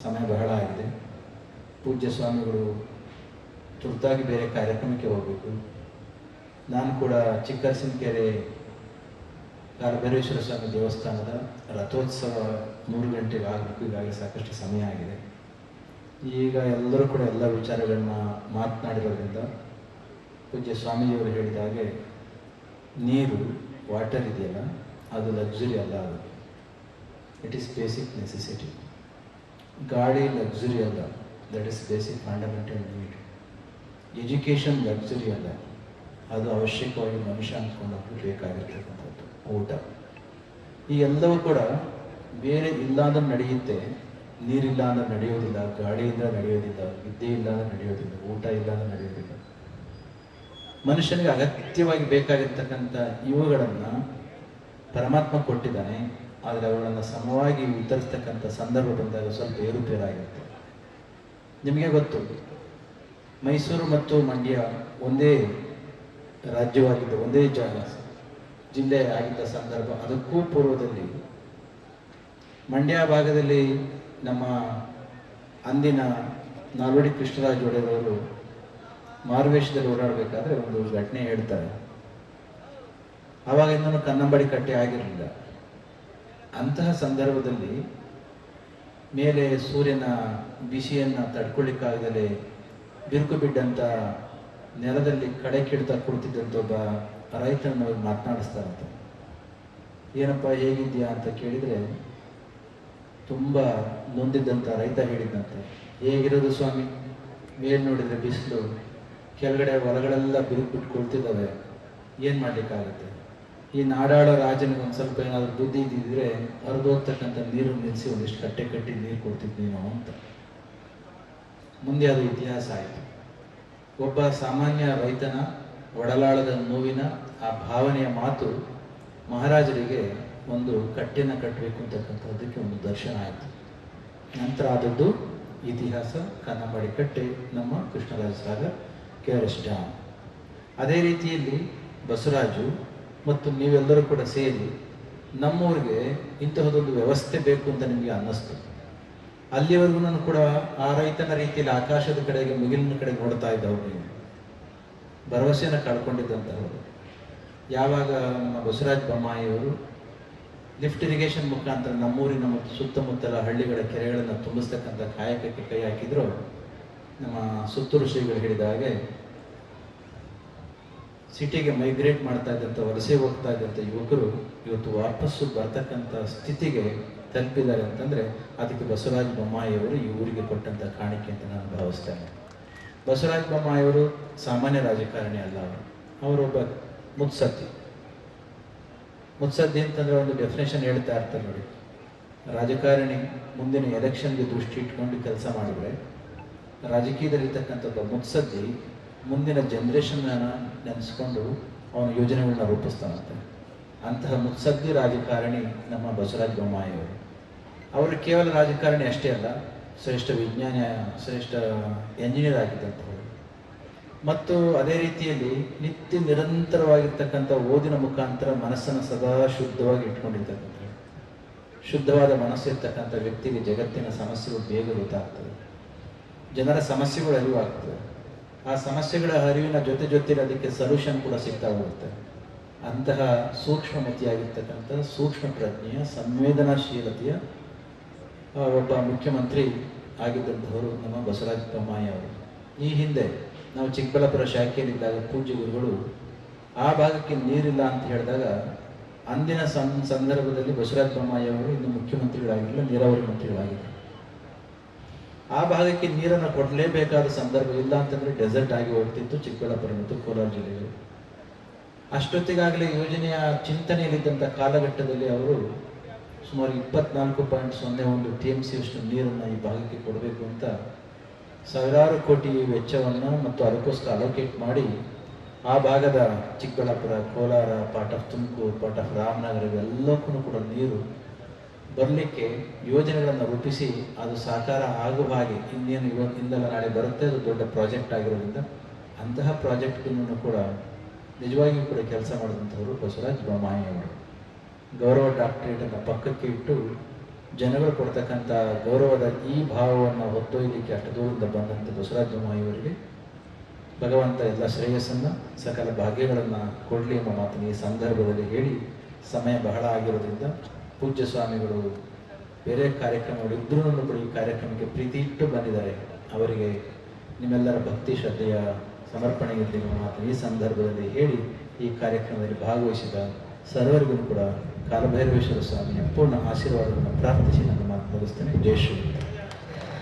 ಸಮಯ ಬಹಳ ಆಗಿದೆ. ಪೂಜ್ಯ ಸ್ವಾಮಿಗಳು ತುರ್ತಾಗಿ ಬೇರೆ ಕಾರ್ಯಕ್ರಮಕ್ಕೆ ಹೋಗಬೇಕು. ನಾನು ಕೂಡ ಚಿಕ್ಕರಸಿನಕೆರೆ ಕಾಲಭೈರೇಶ್ವರ ಸ್ವಾಮಿ ದೇವಸ್ಥಾನದ ರಥೋತ್ಸವ 3 ಗಂಟೆಗೆ ಆಗಬೇಕು. ಈಗಾಗಲೇ ಸಾಕಷ್ಟು ಸಮಯ ಆಗಿದೆ. ಈಗ ಎಲ್ಲರೂ ಕೂಡ ಎಲ್ಲ ವಿಚಾರಗಳನ್ನ ಮಾತನಾಡಿರೋದ್ರಿಂದ ಪೂಜ್ಯ ಸ್ವಾಮಿಜಿಯವರು ಹೇಳಿದ ಹಾಗೆ ನೀರು, ವಾಟರ್ ಇದೆಯಲ್ಲ, ಅದು ಲಕ್ಸುರಿ ಅಲ್ಲ, ಅದು ಇಟ್ ಈಸ್ ಬೇಸಿಕ್ ನೆಸೆಸಿಟಿ. ಗಾಡಿ ಲಕ್ಸುರಿ ಅಲ್ಲ, that is basic fundamental need. Education luxury ಅಲ್ಲ, ಅದು ಅವಶ್ಯಕವಾಗಿ ಮನುಷ್ಯ ಅಂದ್ಕೊಂಡದ್ದು ಬೇಕಾಗಿರ್ತಕ್ಕಂಥದ್ದು. ಊಟ, ಈ ಎಲ್ಲವೂ ಕೂಡ ಬೇರೆ ಇಲ್ಲ ಅಂದ್ರೆ ನಡೆಯುತ್ತೆ. ನೀರಿಲ್ಲ ಅಂದ್ರೆ ನಡೆಯೋದಿಲ್ಲ, ಗಾಡಿಯಿಂದ ನಡೆಯೋದಿಲ್ಲ, ವಿದ್ಯೆ ಇಲ್ಲ ಅಂದ್ರೆ ನಡೆಯೋದಿಲ್ಲ, ಊಟ ಇಲ್ಲ ಅಂದ್ರೆ ನಡೆಯೋದಿಲ್ಲ. ಮನುಷ್ಯನಿಗೆ ಅಗತ್ಯವಾಗಿ ಬೇಕಾಗಿರ್ತಕ್ಕಂಥ ಇವುಗಳನ್ನು ಪರಮಾತ್ಮ ಕೊಟ್ಟಿದ್ದಾನೆ. ಆದರೆ ಅವುಗಳನ್ನು ಸಮವಾಗಿ ವಿತರಿಸ್ತಕ್ಕಂಥ ಸಂದರ್ಭ ಬಂದಾಗ ಸ್ವಲ್ಪ ಏರುಪೇರಾಗಿರುತ್ತೆ. ನಿಮಗೆ ಗೊತ್ತು, ಮೈಸೂರು ಮತ್ತು ಮಂಡ್ಯ ಒಂದೇ ರಾಜ್ಯವಾಗಿದ್ದ, ಒಂದೇ ಜಿಲ್ಲೆ ಆಗಿದ್ದ ಸಂದರ್ಭ. ಅದಕ್ಕೂ ಪೂರ್ವದಲ್ಲಿ ಮಂಡ್ಯ ಭಾಗದಲ್ಲಿ ನಮ್ಮ ಅಂದಿನ ನಾಲ್ವಡಿ ಕೃಷ್ಣರಾಜ ಒಡೆಯರವರು ಮಾರುವೇಷದಲ್ಲಿ ಓಡಾಡಬೇಕಾದ್ರೆ ಒಂದು ಘಟನೆ ಹೇಳ್ತಾರೆ. ಆವಾಗಿಂದನೂ ಕನ್ನಂಬಾಡಿ ಕಟ್ಟೆ ಆಗಿರಲಿಲ್ಲ. ಅಂತಹ ಸಂದರ್ಭದಲ್ಲಿ ಮೇಲೆ ಸೂರ್ಯನ ಬಿಸಿಯನ್ನು ತಡ್ಕೊಳ್ಳಿಕ್ಕಾಗದಲೇ ಬಿರುಕು ಬಿದ್ದಂಥ ನೆಲದಲ್ಲಿ ಕಡೆ ಕಿಡ್ತಾ ಕುಳಿತಿದ್ದಂಥ ಒಬ್ಬ ರೈತನನ್ನು ಅವ್ರು ಮಾತನಾಡಿಸ್ತಾರಂತೆ. ಏನಪ್ಪ, ಹೇಗಿದ್ಯಾ ಅಂತ ಕೇಳಿದರೆ ತುಂಬ ನೊಂದಿದ್ದಂಥ ರೈತ ಹೇಳಿದ್ದಂತೆ, ಹೇಗಿರೋದು ಸ್ವಾಮಿ, ಮೇಲೆ ನೋಡಿದರೆ ಬಿಸಿಲು, ಕೆಳಗಡೆ ಹೊಲಗಳೆಲ್ಲ ಬಿರುಕು ಬಿಟ್ಟು ಕುಳಿತಿದ್ದಾವೆ, ಏನು ಮಾಡಲಿಕ್ಕಾಗುತ್ತೆ? ಈ ನಾಡಾಳೋ ರಾಜನಿಗೆ ಒಂದು ಸ್ವಲ್ಪ ಏನಾದರೂ ಬುದ್ಧಿ ಇದ್ದಿದ್ರೆ ಹರಿದೋಗ್ತಕ್ಕಂಥ ನೀರು ನಿಲ್ಲಿಸಿ ಒಂದಿಷ್ಟು ಕಟ್ಟೆ ಕಟ್ಟಿ ನೀರು ಕೊಡ್ತಿದ್ನೇನೋ ಅಂತ. ಮುಂದೆ ಅದು ಇತಿಹಾಸ ಆಯಿತು. ಒಬ್ಬ ಸಾಮಾನ್ಯ ರೈತನ ಒಡಲಾಳದ ನೋವಿನ ಆ ಭಾವನೆಯ ಮಾತು ಮಹಾರಾಜರಿಗೆ ಒಂದು ಕಟ್ಟೆನ ಕಟ್ಟಬೇಕು ಅಂತಕ್ಕಂಥದ್ದಕ್ಕೆ ಒಂದು ದರ್ಶನ ಆಯಿತು. ನಂತರ ಆದದ್ದು ಇತಿಹಾಸ, ಕನ್ನಂಬಾಡಿ ಕಟ್ಟೆ, ನಮ್ಮ ಕೃಷ್ಣರಾಜ ಸಾಗರ್, KRS ಡ್ಯಾಮ್. ಅದೇ ರೀತಿಯಲ್ಲಿ ಬಸವರಾಜು ಮತ್ತು ನೀವೆಲ್ಲರೂ ಕೂಡ ಸೇರಿ ನಮ್ಮೂರಿಗೆ ಇಂತಹದೊಂದು ವ್ಯವಸ್ಥೆ ಬೇಕು ಅಂತ ನಿಮಗೆ ಅನ್ನಿಸ್ತು. ಅಲ್ಲಿವರೆಗೂ ನಾನು ಕೂಡ ಆ ರೈತನ ರೀತಿಯಲ್ಲಿ ಆಕಾಶದ ಕಡೆಗೆ, ಮುಗಿಲಿನ ಕಡೆ ನೋಡ್ತಾ ಇದ್ದವರು, ನೀವು ಭರವಸೆಯನ್ನು ಕಳ್ಕೊಂಡಿದ್ದಂಥವರು. ಯಾವಾಗ ನಮ್ಮ ಬಸವರಾಜ ಬೊಮ್ಮಾಯಿಯವರು ಲಿಫ್ಟ್ ಇರಿಗೇಷನ್ ಮುಖಾಂತರ ನಮ್ಮೂರಿನ ಮತ್ತು ಸುತ್ತಮುತ್ತಲ ಹಳ್ಳಿಗಳ ಕೆರೆಗಳನ್ನು ತುಂಬಿಸ್ತಕ್ಕಂಥ ಕಾಯಕಕ್ಕೆ ಕೈ ಹಾಕಿದ್ರು, ನಮ್ಮ ಸುತ್ತೂರು ಶ್ರೀಗಳು ಹೇಳಿದ ಹಾಗೆ ಸಿಟಿಗೆ ಮೈಗ್ರೇಟ್ ಮಾಡ್ತಾ ಇದ್ದಂಥ, ವಲಸೆ ಹೋಗ್ತಾ ಇದ್ದಂಥ ಯುವಕರು ಇವತ್ತು ವಾಪಸ್ಸು ಬರ್ತಕ್ಕಂಥ ಸ್ಥಿತಿಗೆ ತಲುಪಿದ್ದಾರೆ ಅಂತಂದರೆ ಅದಕ್ಕೆ ಬಸವರಾಜ ಬೊಮ್ಮಾಯಿಯವರು ಈ ಊರಿಗೆ ಕೊಟ್ಟಂಥ ಕಾಣಿಕೆ ಅಂತ ನಾನು ಭಾವಿಸ್ತೇನೆ. ಬಸವರಾಜ ಬೊಮ್ಮಾಯಿಯವರು ಸಾಮಾನ್ಯ ರಾಜಕಾರಣಿ ಅಲ್ಲ, ಅವರೊಬ್ಬ ಮುತ್ಸದ್ದಿ. ಮುತ್ಸದ್ದಿ ಅಂತಂದರೆ ಒಂದು ಡೆಫಿನೇಷನ್ ಹೇಳ್ತಾ ಇರ್ತಾರೆ ನೋಡಿ. ರಾಜಕಾರಣಿ ಮುಂದಿನ ಎಲೆಕ್ಷನ್ಗೆ ದೃಷ್ಟಿ ಇಟ್ಕೊಂಡು ಕೆಲಸ ಮಾಡಿದರೆ, ರಾಜಕೀಯದಲ್ಲಿರ್ತಕ್ಕಂಥ ಒಬ್ಬ ಮುತ್ಸದ್ದಿ ಮುಂದಿನ ಜನ್ರೇಷನ್ನ ನೆನೆಸ್ಕೊಂಡು ಅವನ ಯೋಜನೆಗಳನ್ನ ರೂಪಿಸ್ತಾನಂತೆ. ಅಂತಹ ಮುತ್ಸದ್ದಿ ರಾಜಕಾರಣಿ ನಮ್ಮ ಬಸವರಾಜ ಬೊಮ್ಮಾಯಿಯವರು. ಅವರು ಕೇವಲ ರಾಜಕಾರಣಿ ಅಷ್ಟೇ ಅಲ್ಲ, ಶ್ರೇಷ್ಠ ವಿಜ್ಞಾನಿ, ಶ್ರೇಷ್ಠ ಎಂಜಿನಿಯರ್ ಆಗಿದ್ದಂಥವರು. ಮತ್ತು ಅದೇ ರೀತಿಯಲ್ಲಿ ನಿತ್ಯ ನಿರಂತರವಾಗಿರ್ತಕ್ಕಂಥ ಓದಿನ ಮುಖಾಂತರ ಮನಸ್ಸನ್ನು ಸದಾ ಶುದ್ಧವಾಗಿ ಇಟ್ಕೊಂಡಿರ್ತಕ್ಕಂಥ, ಶುದ್ಧವಾದ ಮನಸ್ಸಿರ್ತಕ್ಕಂಥ ವ್ಯಕ್ತಿಗೆ ಜಗತ್ತಿನ ಸಮಸ್ಯೆಗಳು ಬೇಗ ಗೊತ್ತಾಗ್ತದೆ, ಜನರ ಸಮಸ್ಯೆಗಳು ಅರಿವಾಗ್ತದೆ. ಆ ಸಮಸ್ಯೆಗಳ ಅರಿವಿನ ಜೊತೆಲಿ ಅದಕ್ಕೆ ಸೊಲ್ಯೂಷನ್ ಕೂಡ ಸಿಗ್ತಾ ಹೋಗುತ್ತೆ. ಅಂತಹ ಸೂಕ್ಷ್ಮಮತಿಯಾಗಿರ್ತಕ್ಕಂಥ, ಸೂಕ್ಷ್ಮ ಪ್ರಜ್ಞೆಯ, ಸಂವೇದನಾಶೀಲತೆಯ ಒಬ್ಬ ಮುಖ್ಯಮಂತ್ರಿ ಆಗಿದ್ದಂಥವರು ನಮ್ಮ ಬಸವರಾಜ ಬೊಮ್ಮಾಯಿ ಅವರು. ಈ ಹಿಂದೆ ನಾವು ಚಿಕ್ಕಬಳ್ಳಾಪುರ ಶಾಖೆಯಲ್ಲಿದ್ದಾಗ ಪೂಜ್ಯ ಗುರುಗಳು ಆ ಭಾಗಕ್ಕೆ ನೀರಿಲ್ಲ ಅಂತ ಹೇಳಿದಾಗ, ಅಂದಿನ ಸಂದರ್ಭದಲ್ಲಿ ಬಸವರಾಜ ಬೊಮ್ಮಾಯಿ ಅವರು ಇನ್ನು ಮುಖ್ಯಮಂತ್ರಿಗಳಾಗಿಲ್ಲ, ನೀರಾವರಿ ಮಂತ್ರಿಗಳಾಗಿದ್ದರು. ಆ ಭಾಗಕ್ಕೆ ನೀರನ್ನು ಕೊಡಲೇಬೇಕಾದ ಸಂದರ್ಭ, ಇಲ್ಲ ಅಂತಂದರೆ ಡೆಸರ್ಟ್ ಆಗಿ ಹೋಗ್ತಿತ್ತು ಚಿಕ್ಕಬಳ್ಳಾಪುರ ಮತ್ತು ಕೋಲಾರ ಜಿಲ್ಲೆಗಳು. ಅಷ್ಟೊತ್ತಿಗಾಗಲೇ ಯೋಜನೆಯ ಚಿಂತನೆಯಲ್ಲಿದ್ದಂಥ ಕಾಲಘಟ್ಟದಲ್ಲಿ ಅವರು ಸುಮಾರು 24.01 TMC ಅಷ್ಟು ನೀರನ್ನು ಈ ಭಾಗಕ್ಕೆ ಕೊಡಬೇಕು ಅಂತ ಸಾವಿರಾರು ಕೋಟಿ ವೆಚ್ಚವನ್ನು ಮತ್ತು ಅದಕ್ಕೋಸ್ಕರ ಅಲೋಕೇಟ್ ಮಾಡಿ ಆ ಭಾಗದ Chikkaballapur, Kolar, part of Tumakuru, part of Ramanagara ಇವೆಲ್ಲಕ್ಕೂ ಕೂಡ ನೀರು ಬರಲಿಕ್ಕೆ ಯೋಜನೆಗಳನ್ನು ರೂಪಿಸಿ ಅದು ಸಾಕಾರ ಆಗುವ ಹಾಗೆ ಇನ್ನೇನು ಇವತ್ತಿಂದಲ್ಲ ನಾಳೆ ಬರುತ್ತೆ, ಅದು ದೊಡ್ಡ ಪ್ರಾಜೆಕ್ಟ್ ಆಗಿರೋದ್ರಿಂದ ಅಂತಹ ಪ್ರಾಜೆಕ್ಟ್ಗಳನ್ನು ಕೂಡ ನಿಜವಾಗಿಯೂ ಕೂಡ ಕೆಲಸ ಮಾಡಿದಂಥವರು ಬಸವರಾಜ ಬೊಮ್ಮಾಯಿ ಅವರು. ಗೌರವ ಡಾಕ್ಟರೇಟನ್ನು ಪಕ್ಕಕ್ಕೆ ಇಟ್ಟು ಜನಗಳು ಕೊಡ್ತಕ್ಕಂಥ ಗೌರವದ ಈ ಭಾವವನ್ನು ಹೊತ್ತೊಯ್ಯಲಿಕ್ಕೆ ಅಷ್ಟು ದೂರದಿಂದ ಬಂದಂಥ ಬಸವರಾಜ ಬೊಮ್ಮಾಯಿಯವರಿಗೆ ಭಗವಂತ ಎಲ್ಲ ಶ್ರೇಯಸ್ಸನ್ನು ಸಕಲ ಭಾಗ್ಯಗಳನ್ನು ಕೊಡಲಿ ಎಂಬ ಮಾತನ್ನು ಈ ಸಂದರ್ಭದಲ್ಲಿ ಹೇಳಿ, ಸಮಯ ಬಹಳ ಆಗಿರೋದ್ರಿಂದ ಪೂಜ್ಯ ಸ್ವಾಮಿಗಳು ಬೇರೆ ಕಾರ್ಯಕ್ರಮಗಳು ಇದ್ರೂ ಕೂಡ ಈ ಕಾರ್ಯಕ್ರಮಕ್ಕೆ ಪ್ರೀತಿ ಇಟ್ಟು ಬಂದಿದ್ದಾರೆ. ಅವರಿಗೆ ನಿಮ್ಮೆಲ್ಲರ ಭಕ್ತಿ ಶ್ರದ್ಧೆಯ ಸಮರ್ಪಣೆ ಇರಲಿ ಎಂಬ ಮಾತನ್ನು ಈ ಸಂದರ್ಭದಲ್ಲಿ ಹೇಳಿ, ಈ ಕಾರ್ಯಕ್ರಮದಲ್ಲಿ ಭಾಗವಹಿಸಿದ ಸರ್ವರಿಗೂ ಕೂಡ ಕಾಲಭೈರವೇಶ್ವರ ಸ್ವಾಮಿಯ ಪೂರ್ಣ ಆಶೀರ್ವಾದವನ್ನು ಪ್ರಾರ್ಥಿಸಿ ನನ್ನ ಮಾತು ಮುಗಿಸ್ತೇನೆ. ಜೈ ಶ್ರೀ